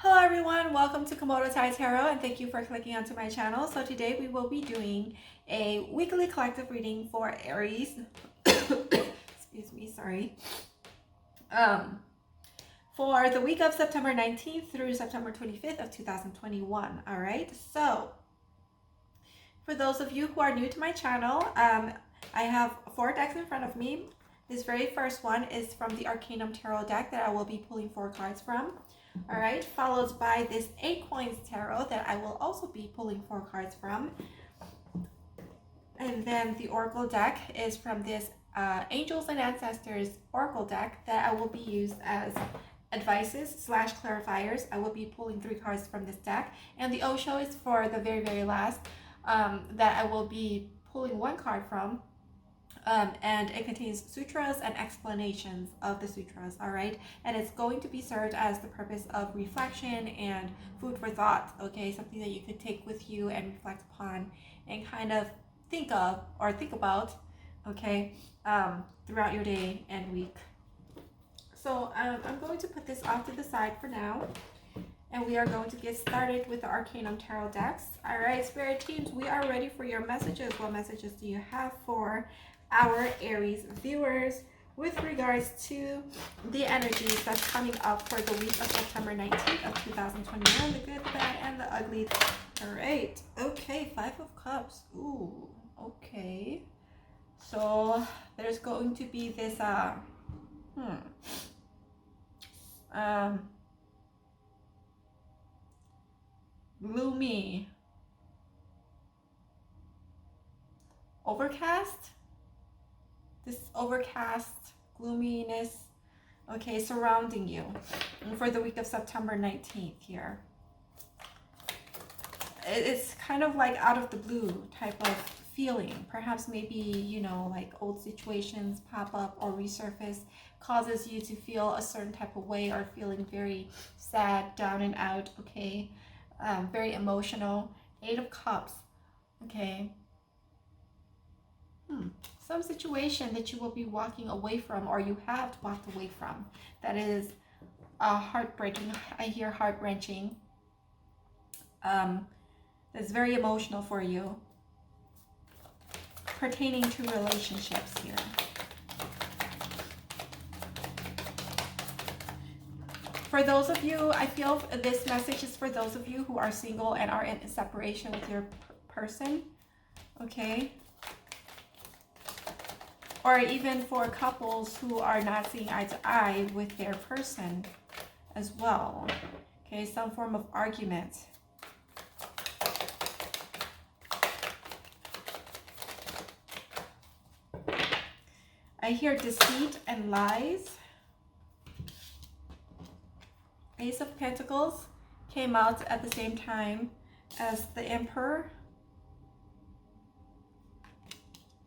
Hello everyone, welcome to Komodo Tai Tarot and thank you for clicking onto my channel. So today we will be doing a weekly collective reading for Aries. Excuse me, sorry. For the week of September 19th through September 25th of 2021. All right, so for those of you who are new to my channel, I have 4 decks in front of me. This very first one is from the Arcanum Tarot deck that I will be pulling 4 cards from. All right, followed by this 8 Coins Tarot that I will also be pulling 4 cards from. And then the Oracle deck is from this Angels and Ancestors Oracle deck that I will be used as advices / clarifiers. I will be pulling 3 cards from this deck. And the Osho is for the very last that I will be pulling 1 card from. And it contains sutras and explanations of the sutras, all right? And it's going to be served as the purpose of reflection and food for thought, okay? Something that you could take with you and reflect upon and kind of think of or think about, okay, throughout your day and week. So I'm going to put this off to the side for now. And we are going to get started with the Arcanum Tarot decks. All right, Spirit teams, we are ready for your messages. What messages do you have for our Aries viewers with regards to the energies that's coming up for the week of September 19th of 2021, the good, the bad, and the ugly? All right, okay, 5 of Cups. Ooh, okay. So there's going to be this, gloomy, overcast, this overcast gloominess, okay, surrounding you for the week of September 19th here. It's kind of like out of the blue type of feeling. Perhaps maybe, you know, like old situations pop up or resurface, causes you to feel a certain type of way or feeling very sad, down and out, okay? Very emotional. 8 of Cups, okay? Some situation that you will be walking away from or you have walked away from that is heartbreaking. I hear heart-wrenching. That's very emotional for you. Pertaining to relationships here. For those of you, I feel this message is for those of you who are single and are in separation with your person, okay? Or even for couples who are not seeing eye to eye with their person as well, okay? Some form of argument. I hear deceit and lies. Ace of Pentacles came out at the same time as the Emperor.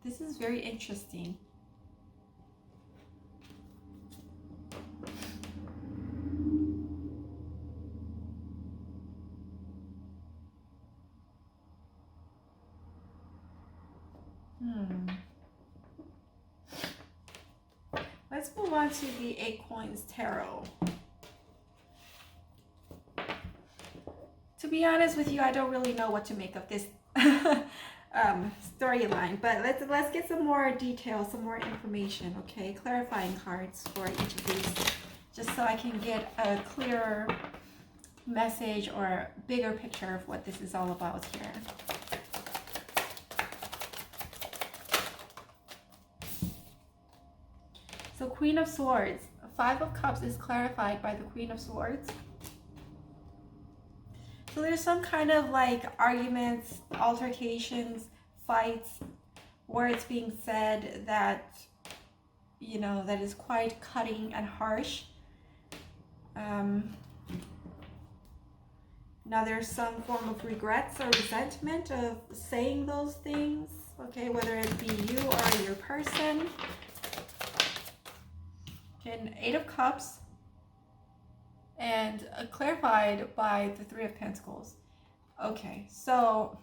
This is very interesting. Let's move on to the 8 Coins Tarot. To be honest with you, I don't really know what to make of this storyline, but let's get some more details, some more information, okay? Clarifying cards for each of these, just so I can get a clearer message or bigger picture of what this is all about here. So Queen of Swords, 5 of Cups is clarified by the Queen of Swords. So there's some kind of like arguments, altercations, fights, words being said that, you know, that is quite cutting and harsh. Now there's some form of regrets or resentment of saying those things, okay, whether it be you or your person. Okay, 8 of Cups. And clarified by the 3 of Pentacles. Okay, so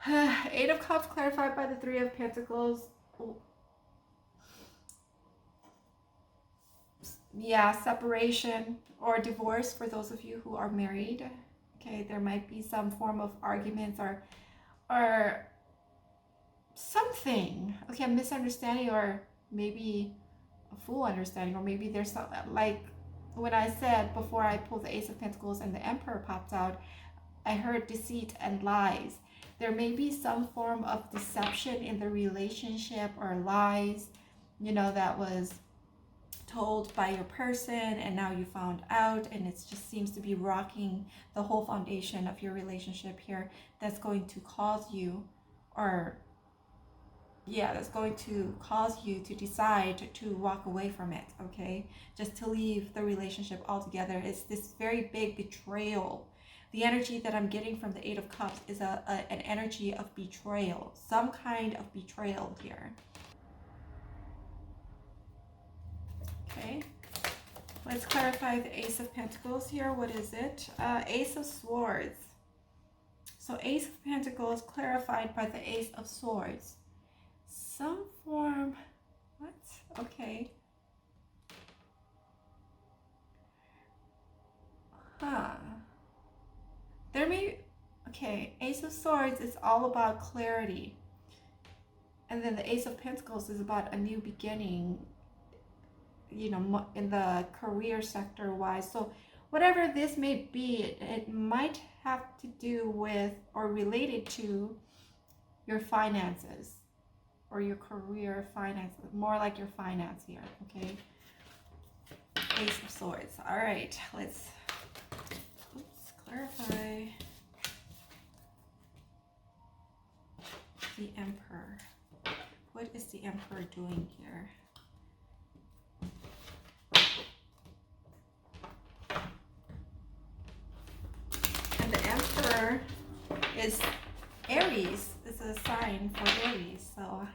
8 of Cups clarified by the 3 of Pentacles. Yeah, separation or divorce for those of you who are married. Okay, there might be some form of arguments or something. Okay, a misunderstanding or maybe a full understanding, or maybe there's some, like when I said before I pulled the Ace of Pentacles and the Emperor popped out, I heard deceit and lies. There may be some form of deception in the relationship or lies, that was told by your person and now you found out, and it just seems to be rocking the whole foundation of your relationship here. That's going to cause you, or yeah, that's going to cause you to decide to walk away from it, okay? Just to leave the relationship altogether. It's this very big betrayal. The energy that I'm getting from the Eight of Cups is an energy of betrayal, some kind of betrayal here. Okay, let's clarify the Ace of Pentacles here. What is it? Ace of Swords. So Ace of Pentacles clarified by the Ace of Swords. Some form, what? Okay. Huh. There may, okay, Ace of Swords is all about clarity. And then the Ace of Pentacles is about a new beginning, in the career sector wise. So whatever this may be, it might have to do with or related to your finances or your career finances, more like your finance here, okay? Ace of Swords. All right, let's clarify the Emperor. What is the Emperor doing here? And the Emperor is Aries. It's a sign for Aries. So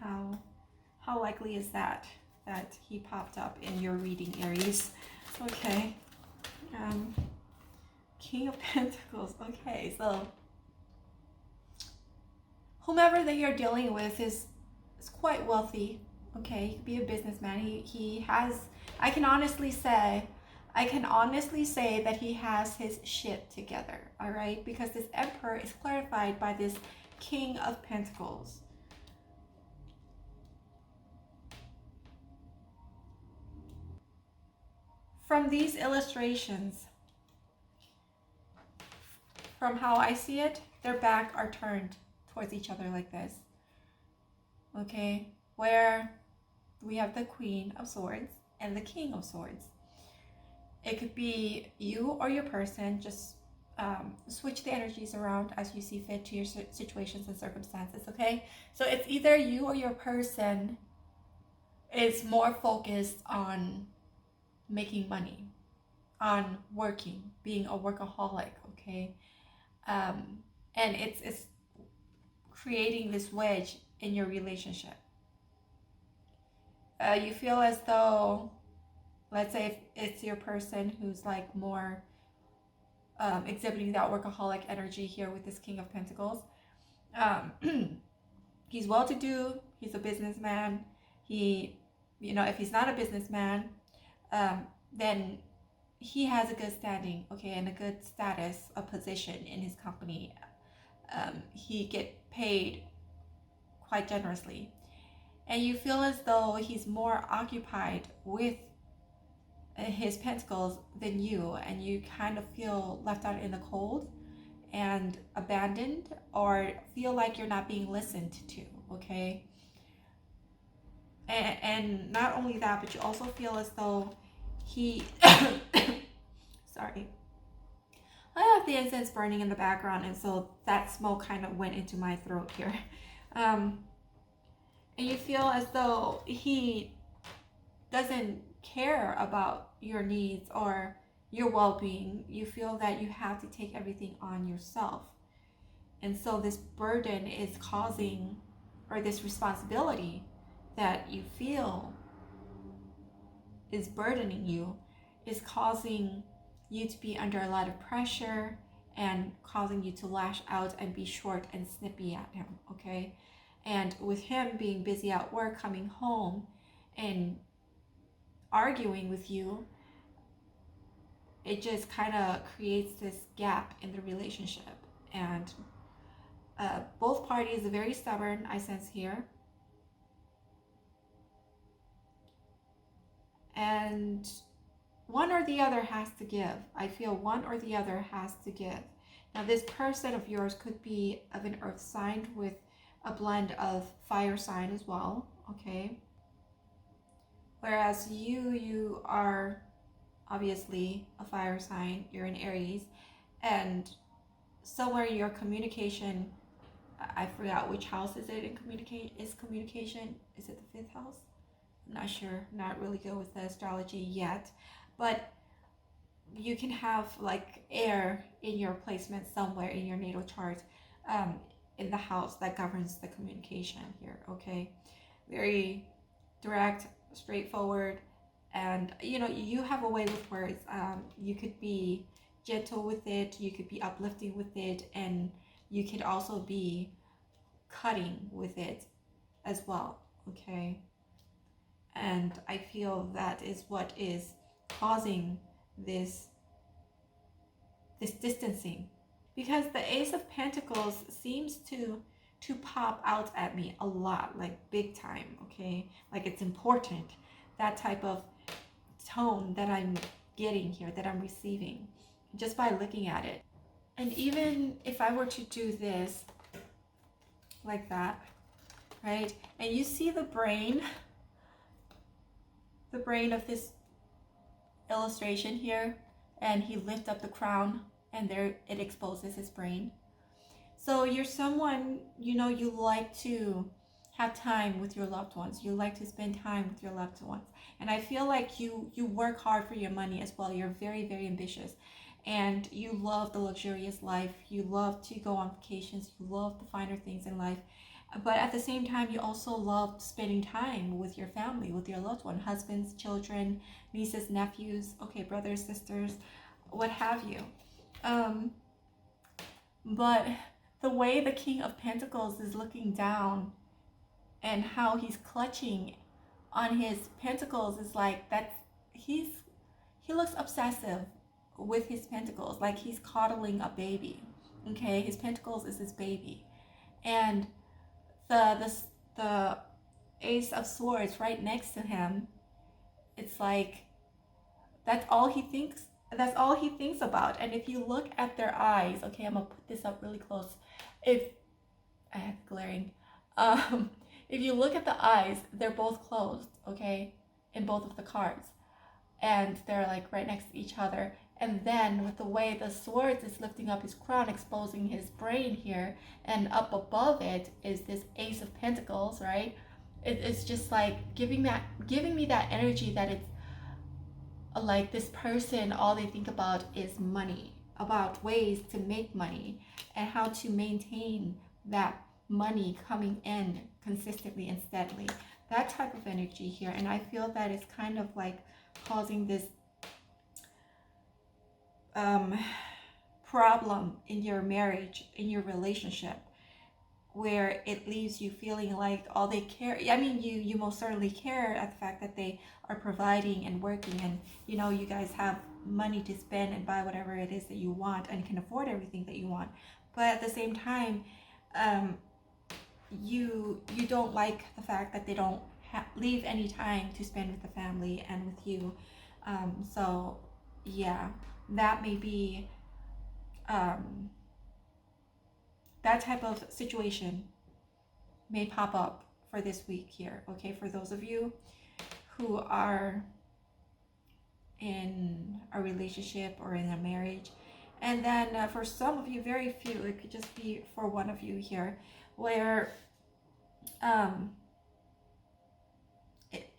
how likely is that he popped up in your reading, Aries? Okay. King of Pentacles. Okay, so whomever that you're dealing with is quite wealthy. Okay, he could be a businessman. He has, I can honestly say that he has his shit together, all right? Because this Emperor is clarified by this King of Pentacles. From these illustrations, from how I see it, their back are turned towards each other like this. Okay, where we have the Queen of Swords and the King of Swords. It could be you or your person. Just switch the energies around as you see fit to your situations and circumstances, okay? So it's either you or your person is more focused on making money, on working, being a workaholic, okay? And it's creating this wedge in your relationship. You feel as though, let's say if it's your person who's like more exhibiting that workaholic energy here with this King of Pentacles. He's well-to-do. He's a businessman. He, if he's not a businessman, then he has a good standing, okay, and a good status, a position in his company. He get paid quite generously. And you feel as though he's more occupied with his pentacles than you, and you kind of feel left out in the cold and abandoned, or feel like you're not being listened to, okay? And not only that, but you also feel as though he sorry, I have the incense burning in the background, and so that smoke kind of went into my throat here. And you feel as though he doesn't care about your needs or your well-being. You feel that you have to take everything on yourself. And so this burden is causing, or this responsibility that you feel is burdening you, is causing you to be under a lot of pressure and causing you to lash out and be short and snippy at him, okay? And with him being busy at work, coming home and arguing with you, it just kind of creates this gap in the relationship. And both parties are very stubborn, I sense here. And one or the other has to give. I feel one or the other has to give. Now, this person of yours could be of an earth sign with a blend of fire sign as well, okay? Whereas you are obviously a fire sign, you're an Aries, and somewhere in your communication, I forgot which house is it in communication? Is it the 5th house? I'm not sure, not really good with the astrology yet, but you can have like air in your placement somewhere in your natal chart, in the house that governs the communication here, okay? Very direct, straightforward, and you have a way with words. You could be gentle with it, you could be uplifting with it, and you could also be cutting with it as well, okay? And I feel that is what is causing this distancing, because the Ace of Pentacles seems to pop out at me a lot, like big time, okay? Like it's important, that type of tone that I'm getting here, that I'm receiving just by looking at it. And even if I were to do this like that, right? And you see the brain of this illustration here, and he lifts up the crown and there it exposes his brain. So you're someone, you like to have time with your loved ones. You like to spend time with your loved ones. And I feel like you work hard for your money as well. You're very, very ambitious. And you love the luxurious life. You love to go on vacations. You love the finer things in life. But at the same time, you also love spending time with your family, with your loved one, husbands, children, nieces, nephews, okay, brothers, sisters, what have you. But the way the King of Pentacles is looking down and how he's clutching on his pentacles is like he looks obsessive with his pentacles, like he's coddling a baby. Okay, his pentacles is his baby, and the Ace of Swords right next to him, it's like that's all he thinks about. And if you look at their eyes, okay, I'm gonna put this up really close. If I have glaring, if you look at the eyes, they're both closed, okay, in both of the cards, and they're like right next to each other. And then with the way the swords is lifting up his crown, exposing his brain here, and up above it is this Ace of Pentacles, right? It's just like giving me that energy that it's like this person, all they think about is money, about ways to make money and how to maintain that money coming in consistently and steadily. That type of energy here. And I feel that it's kind of like causing this problem in your marriage, in your relationship, where it leaves you feeling like all they care, I mean, you most certainly care at the fact that they are providing and working, and you guys have money to spend and buy whatever it is that you want and can afford everything that you want. But at the same time, you don't like the fact that they don't leave any time to spend with the family and with you. So yeah, that may be that type of situation may pop up for this week here, okay, for those of you who are in a relationship or in a marriage. And then for some of you, very few, it could just be for one of you here, where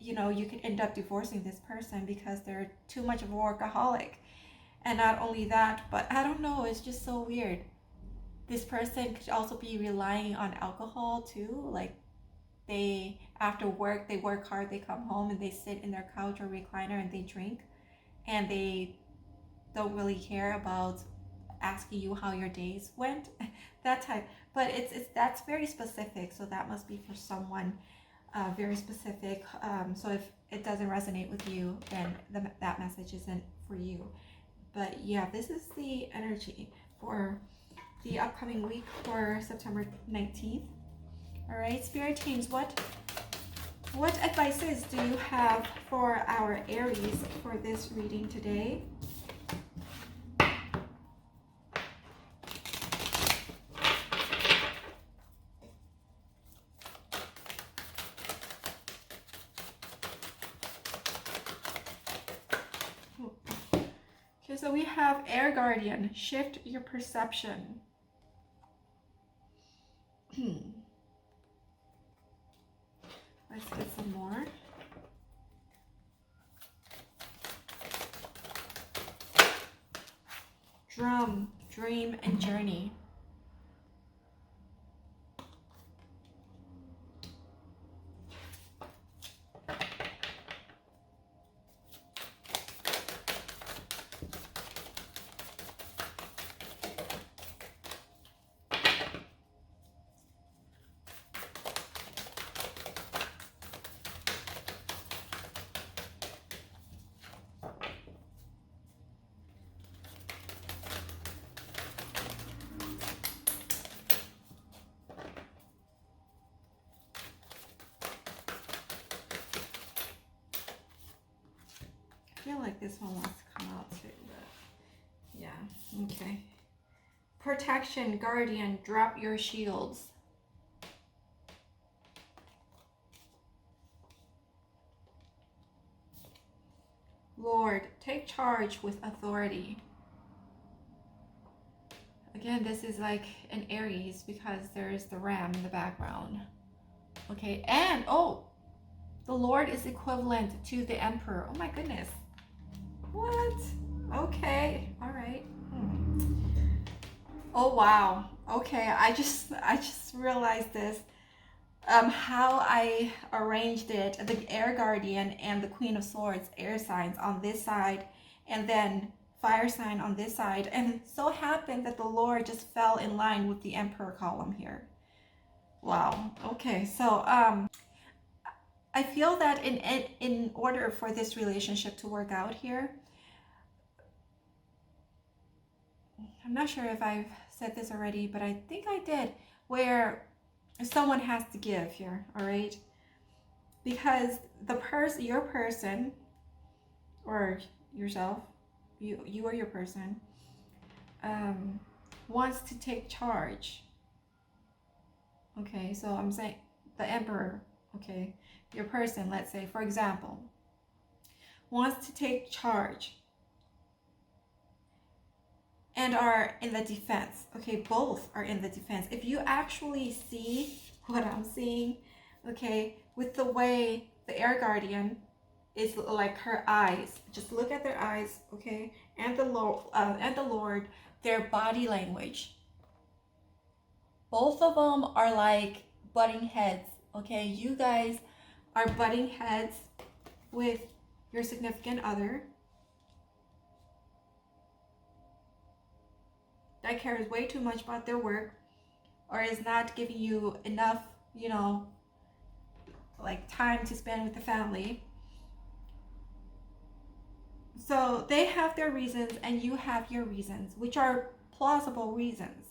you could end up divorcing this person because they're too much of a workaholic. And not only that, but I don't know, it's just so weird. This person could also be relying on alcohol too. Like after work, they work hard, they come home and they sit in their couch or recliner and they drink, and they don't really care about asking you how your days went. That type. But that's very specific, so that must be for someone very specific. So if it doesn't resonate with you, then that message isn't for you. But yeah, this is the energy for the upcoming week for September 19th. All right, Spirit teams, what advices do you have for our Aries for this reading today? Okay, so we have Air Guardian, shift your perception. Let's get some more. Drum, dream, and journey. I feel like this one wants to come out too, but yeah, okay. Protection, guardian, drop your shields. Lord, take charge with authority. Again, this is like an Aries because there's the ram in the background. Okay, and oh, the Lord is equivalent to the Emperor. Oh my goodness. What? Okay, all right. Oh wow. Okay, I just realized this. How I arranged it, the Air Guardian and the Queen of Swords, air signs on this side, and then fire sign on this side, and it so happened that the Lord just fell in line with the Emperor column here. Wow. Okay, so I feel that in order for this relationship to work out here, I'm not sure if I've said this already, but I think I did, where someone has to give here, all right? Because your person, or yourself, you or your person, wants to take charge. Okay, so I'm saying the Emperor, okay, your person, let's say, for example, wants to take charge and are in the defense. Okay, both are in the defense. If you actually see what I'm seeing, okay, with the way the Air Guardian is like her eyes, just look at their eyes, okay, and the Lord, their body language. Both of them are like butting heads, okay? You guys are butting heads with your significant other that cares way too much about their work or is not giving you enough, like time to spend with the family. So they have their reasons and you have your reasons, which are plausible reasons.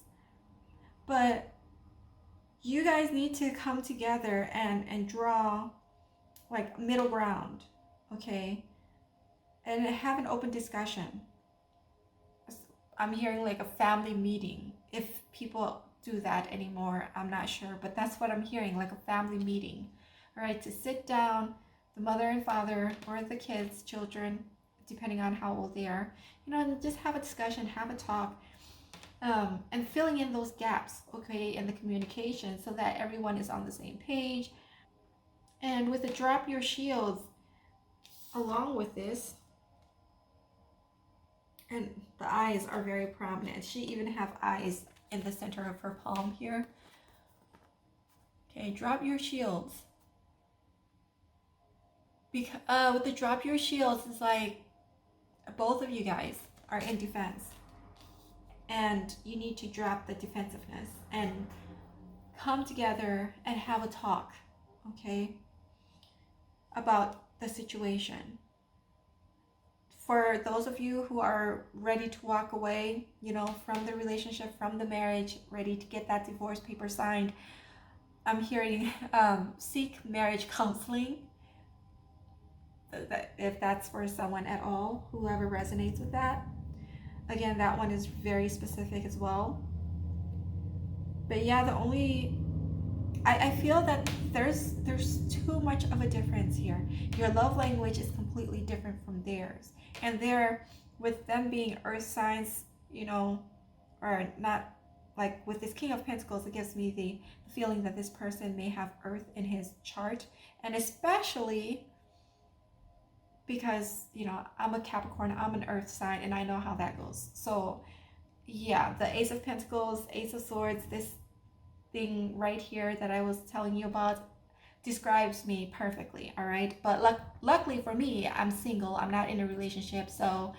But you guys need to come together and draw like middle ground, okay? And have an open discussion. I'm hearing like a family meeting. If people do that anymore, I'm not sure, but that's what I'm hearing, like a family meeting. All right, to sit down, the mother and father or the kids, children, depending on how old they are, and just have a discussion, have a talk, and filling in those gaps, okay, in the communication so that everyone is on the same page. And with the drop your shields along with this, and the eyes are very prominent. She even have eyes in the center of her palm here. Okay, drop your shields. Because with the drop your shields, it's like both of you guys are in defense. And you need to drop the defensiveness and come together and have a talk, okay, about the situation. For those of you who are ready to walk away, from the relationship, from the marriage, ready to get that divorce paper signed, I'm hearing seek marriage counseling. If that's for someone at all, whoever resonates with that. Again, that one is very specific as well. But yeah, I feel that there's too much of a difference here. Your love language is completely different from theirs. And with them being earth signs, or not, like with this King of Pentacles, it gives me the feeling that this person may have earth in his chart. And especially because, I'm a Capricorn, I'm an earth sign, and I know how that goes. So yeah, the Ace of Pentacles, Ace of Swords, this thing right here that I was telling you about describes me perfectly, all right? But luckily for me, I'm single, I'm not in a relationship, so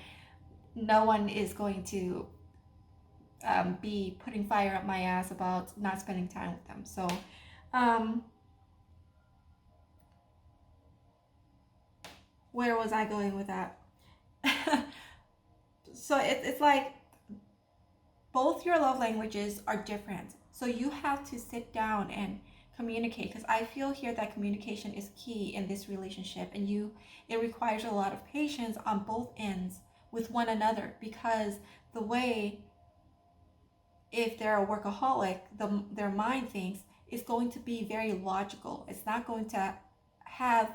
no one is going to be putting fire up my ass about not spending time with them. So where was I going with that? So it's like both your love languages are different. So you have to sit down and communicate, because I feel here that communication is key in this relationship, and it requires a lot of patience on both ends with one another, because the way, if they're a workaholic, their mind thinks is going to be very logical. It's not going to have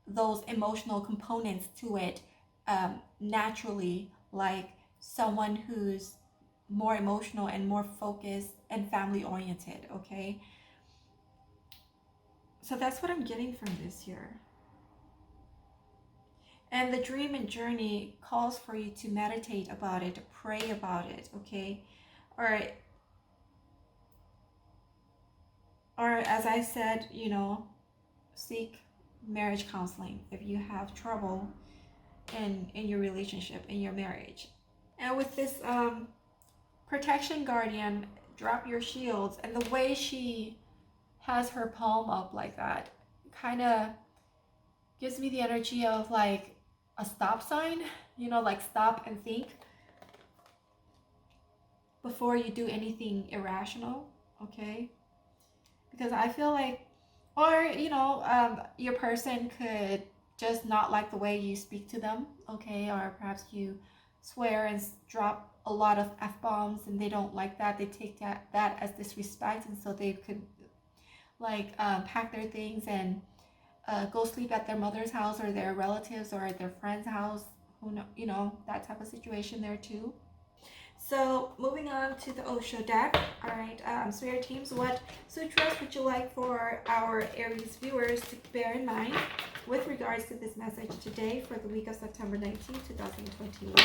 those emotional components to it naturally, like someone who's more emotional and more focused and family oriented. Okay, so that's what I'm getting from this here. And the dream and journey calls for you to meditate about it, to pray about it. Okay, or as I said, seek marriage counseling if you have trouble in your relationship, in your marriage. And with this protection guardian, drop your shields, and the way she has her palm up like that kind of gives me the energy of like a stop sign, like stop and think before you do anything irrational. Okay, because I feel like, or your person could just not like the way you speak to them. Okay, or perhaps you swear and drop a lot of f-bombs, and they don't like that. They take that as disrespect, and so they could like pack their things and go sleep at their mother's house, or their relatives, or at their friend's house. Who know, that type of situation there too. So moving on to the Osho deck. All right, Spirit teams, what sutras would you like for our Aries viewers to bear in mind with regards to this message today for the week of September 19, 2021?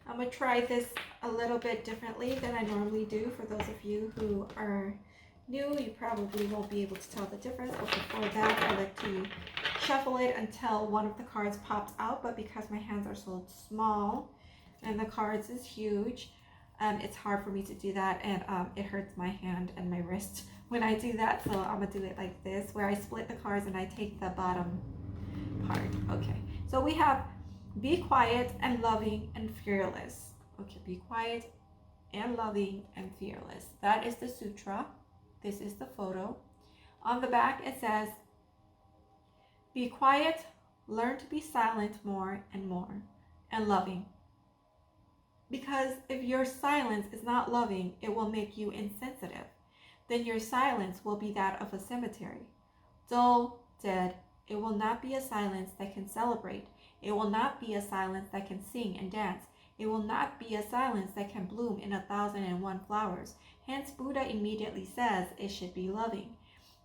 I'm going to try this a little bit differently than I normally do. For those of you who are new, you probably won't be able to tell the difference, but before that, I like to shuffle it until one of the cards pops out. But because my hands are so small and the cards is huge, it's hard for me to do that, and it hurts my hand and my wrist when I do that. So I'm gonna do it like this, where I split the cards and I take the bottom part. Okay, so we have be quiet and loving and fearless. Okay, be quiet and loving and fearless. That is the sutra. This is the photo. On the back it says, be quiet, learn to be silent more and more, and loving. Because if your silence is not loving, it will make you insensitive. Then your silence will be that of a cemetery. Dull, dead. It will not be a silence that can celebrate. It will not be a silence that can sing and dance. It will not be a silence that can bloom in 1,001 flowers. Hence, Buddha immediately says it should be loving.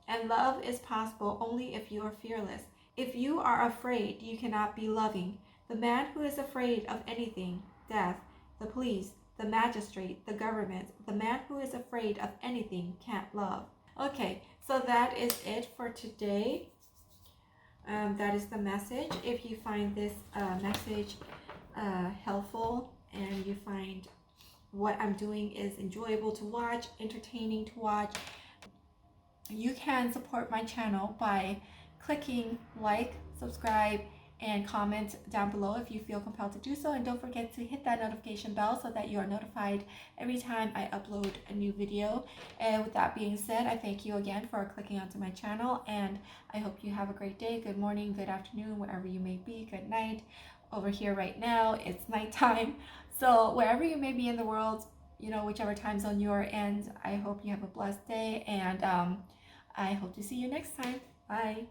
And love is possible only if you are fearless. If you are afraid, you cannot be loving. The man who is afraid of anything, death, the police, the magistrate, the government, the man who is afraid of anything can't love. Okay, so that is it for today. That is the message. If you find this message helpful, and you find what I'm doing is enjoyable to watch, entertaining to watch, you can support my channel by clicking like, subscribe, and comment down below if you feel compelled to do so. And don't forget to hit that notification bell so that you are notified every time I upload a new video. And with that being said, I thank you again for clicking onto my channel, and I hope you have a great day, good morning, good afternoon, wherever you may be, good night. Over here right now, it's nighttime. So wherever you may be in the world, you know, whichever time zone you're in, I hope you have a blessed day, and I hope to see you next time. Bye.